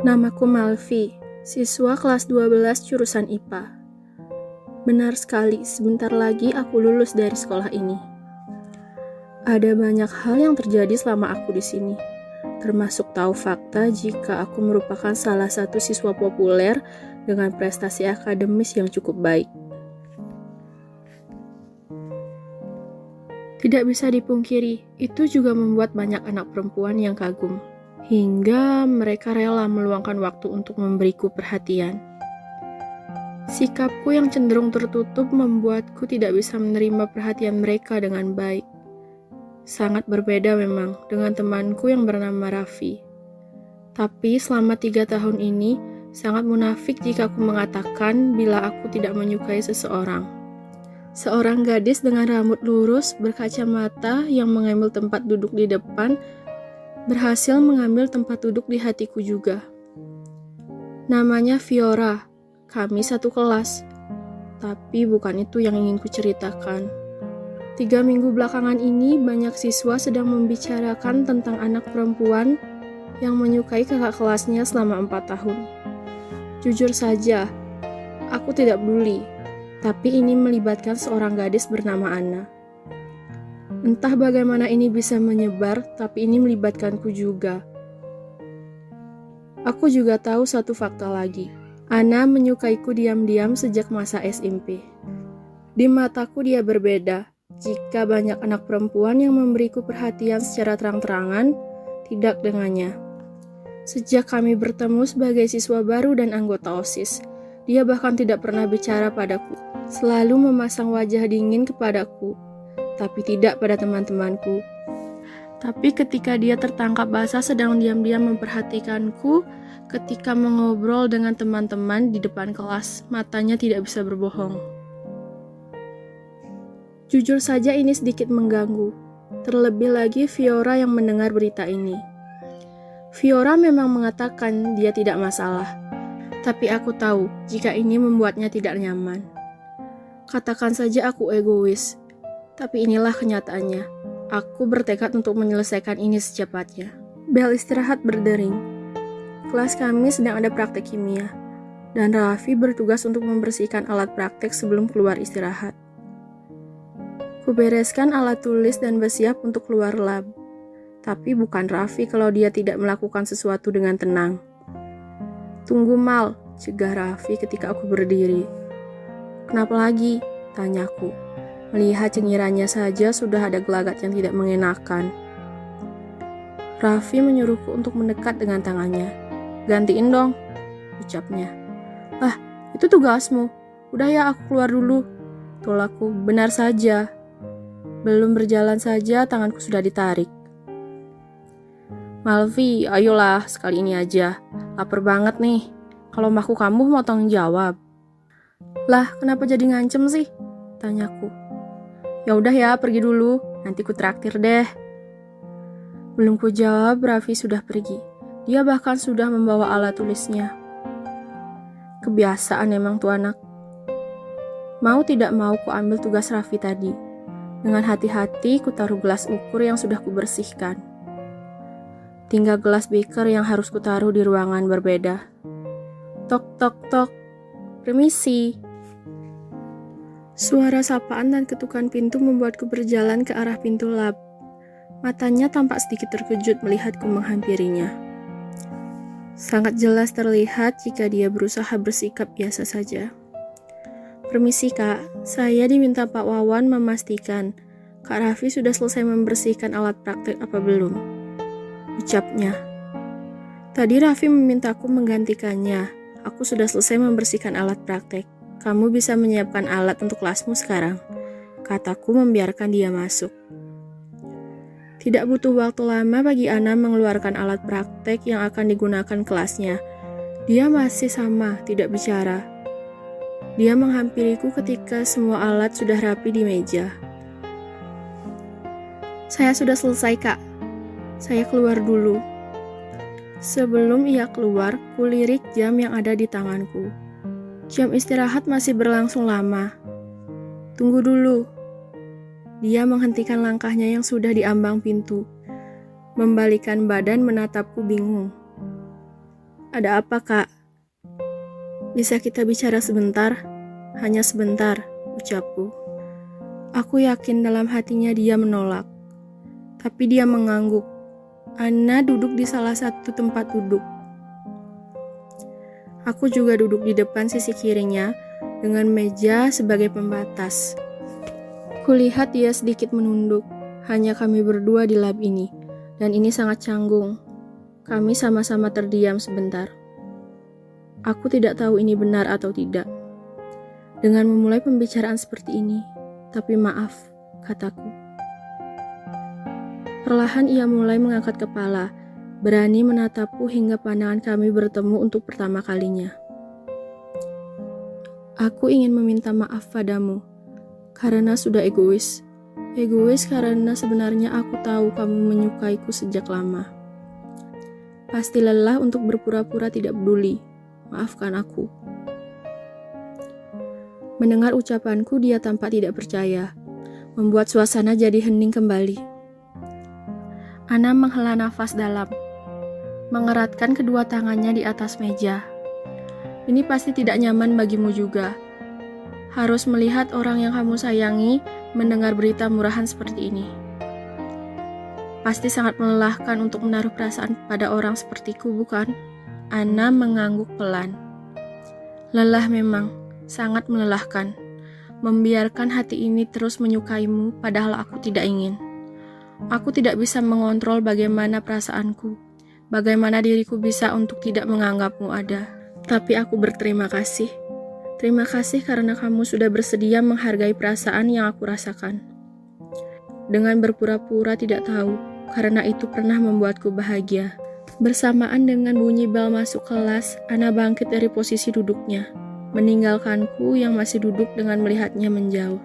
Namaku Malvi, siswa kelas 12 jurusan IPA. Benar sekali, sebentar lagi aku lulus dari sekolah ini. Ada banyak hal yang terjadi selama aku di sini, termasuk tahu fakta jika aku merupakan salah satu siswa populer dengan prestasi akademis yang cukup baik. Tidak bisa dipungkiri, itu juga membuat banyak anak perempuan yang kagum, hingga mereka rela meluangkan waktu untuk memberiku perhatian. Sikapku yang cenderung tertutup membuatku tidak bisa menerima perhatian mereka dengan baik. Sangat berbeda memang dengan temanku yang bernama Raffi. Tapi selama 3 tahun ini, sangat munafik jika aku mengatakan bila aku tidak menyukai seseorang. Seorang gadis dengan rambut lurus, berkacamata yang mengambil tempat duduk di depan, berhasil mengambil tempat duduk di hatiku juga. Namanya Fiora, kami satu kelas. Tapi bukan itu yang ingin kuceritakan. 3 minggu belakangan ini banyak siswa sedang membicarakan tentang anak perempuan yang menyukai kakak kelasnya selama 4 tahun. Jujur saja, aku tidak peduli, tapi ini melibatkan seorang gadis bernama Anna. Entah bagaimana ini bisa menyebar, tapi ini melibatkanku juga. Aku juga tahu satu fakta lagi. Anna menyukaiku diam-diam sejak masa SMP. Di mataku dia berbeda. Jika banyak anak perempuan yang memberiku perhatian secara terang-terangan, tidak dengannya. Sejak kami bertemu sebagai siswa baru dan anggota OSIS, dia bahkan tidak pernah bicara padaku. Selalu memasang wajah dingin kepadaku, tapi tidak pada teman-temanku. Tapi ketika dia tertangkap basah sedang diam-diam memperhatikanku, ketika mengobrol dengan teman-teman di depan kelas, matanya tidak bisa berbohong. Jujur saja ini sedikit mengganggu, terlebih lagi Fiora yang mendengar berita ini. Fiora memang mengatakan dia tidak masalah, tapi aku tahu jika ini membuatnya tidak nyaman. Katakan saja aku egois, tapi inilah kenyataannya. Aku bertekad untuk menyelesaikan ini secepatnya. Bel istirahat berdering. Kelas kami sedang ada praktek kimia, dan Raffi bertugas untuk membersihkan alat praktek sebelum keluar istirahat. Kubereskan alat tulis dan bersiap untuk keluar lab. Tapi bukan Raffi kalau dia tidak melakukan sesuatu dengan tenang. Tunggu Mal, cegah Raffi ketika aku berdiri. Kenapa lagi? Tanyaku. Melihat cengirannya saja sudah ada gelagat yang tidak mengenakan. Raffi menyuruhku untuk mendekat dengan tangannya. Gantiin dong, ucapnya. Ah, itu tugasmu. Udah ya, aku keluar dulu. Tolakku, benar saja. Belum berjalan saja, tanganku sudah ditarik. Malvi, ayolah, sekali ini aja. Lapar banget nih. Kalau maku kamu mau tanggung jawab. Lah, kenapa jadi ngancem sih? Tanyaku. Ya udah ya, pergi dulu. Nanti ku traktir deh. Belum ku jawab, Raffi sudah pergi. Dia bahkan sudah membawa alat tulisnya. Kebiasaan emang tuh anak. Mau tidak mau ku ambil tugas Raffi tadi. Dengan hati-hati ku taruh gelas ukur yang sudah ku bersihkan. Tinggal gelas beaker yang harus ku taruh di ruangan berbeda. Tok tok tok. Permisi. Suara sapaan dan ketukan pintu membuatku berjalan ke arah pintu lab. Matanya tampak sedikit terkejut melihatku menghampirinya. Sangat jelas terlihat jika dia berusaha bersikap biasa saja. Permisi Kak, saya diminta Pak Wawan memastikan Kak Raffi sudah selesai membersihkan alat praktek apa belum? Ucapnya. Tadi Raffi memintaku menggantikannya. Aku sudah selesai membersihkan alat praktek. Kamu bisa menyiapkan alat untuk kelasmu sekarang. Kataku membiarkan dia masuk. Tidak butuh waktu lama bagi Anna mengeluarkan alat praktek yang akan digunakan kelasnya. Dia masih sama, tidak bicara. Dia menghampiriku ketika semua alat sudah rapi di meja. Saya sudah selesai, Kak. Saya keluar dulu. Sebelum ia keluar, kulirik jam yang ada di tanganku. Jam istirahat masih berlangsung lama. Tunggu dulu. Dia menghentikan langkahnya yang sudah di ambang pintu. Membalikkan badan menatapku bingung. Ada apa, Kak? Bisa kita bicara sebentar? Hanya sebentar, ucapku. Aku yakin dalam hatinya dia menolak. Tapi dia mengangguk. Anna duduk di salah satu tempat duduk. Aku juga duduk di depan sisi kirinya dengan meja sebagai pembatas. Kulihat dia sedikit menunduk. Hanya kami berdua di lab ini. Dan ini sangat canggung. Kami sama-sama terdiam sebentar. Aku tidak tahu ini benar atau tidak. Dengan memulai pembicaraan seperti ini, tapi maaf, kataku. Perlahan ia mulai mengangkat kepala, berani menatapku hingga pandangan kami bertemu untuk pertama kalinya. Aku ingin meminta maaf padamu, karena sudah egois. Egois karena sebenarnya aku tahu kamu menyukaiku sejak lama. Pasti lelah untuk berpura-pura tidak peduli. Maafkan aku. Mendengar ucapanku, dia tampak tidak percaya, membuat suasana jadi hening kembali. Ana menghela nafas dalam, mengeratkan kedua tangannya di atas meja. Ini pasti tidak nyaman bagimu juga. Harus melihat orang yang kamu sayangi mendengar berita murahan seperti ini. Pasti sangat melelahkan untuk menaruh perasaan pada orang sepertiku, bukan? Ana mengangguk pelan. Lelah memang, sangat melelahkan. Membiarkan hati ini terus menyukaimu padahal aku tidak ingin. Aku tidak bisa mengontrol bagaimana perasaanku, bagaimana diriku bisa untuk tidak menganggapmu ada. Tapi aku berterima kasih. Terima kasih karena kamu sudah bersedia menghargai perasaan yang aku rasakan. Dengan berpura-pura tidak tahu, karena itu pernah membuatku bahagia. Bersamaan dengan bunyi bel masuk kelas, Ana bangkit dari posisi duduknya, meninggalkanku yang masih duduk dengan melihatnya menjauh.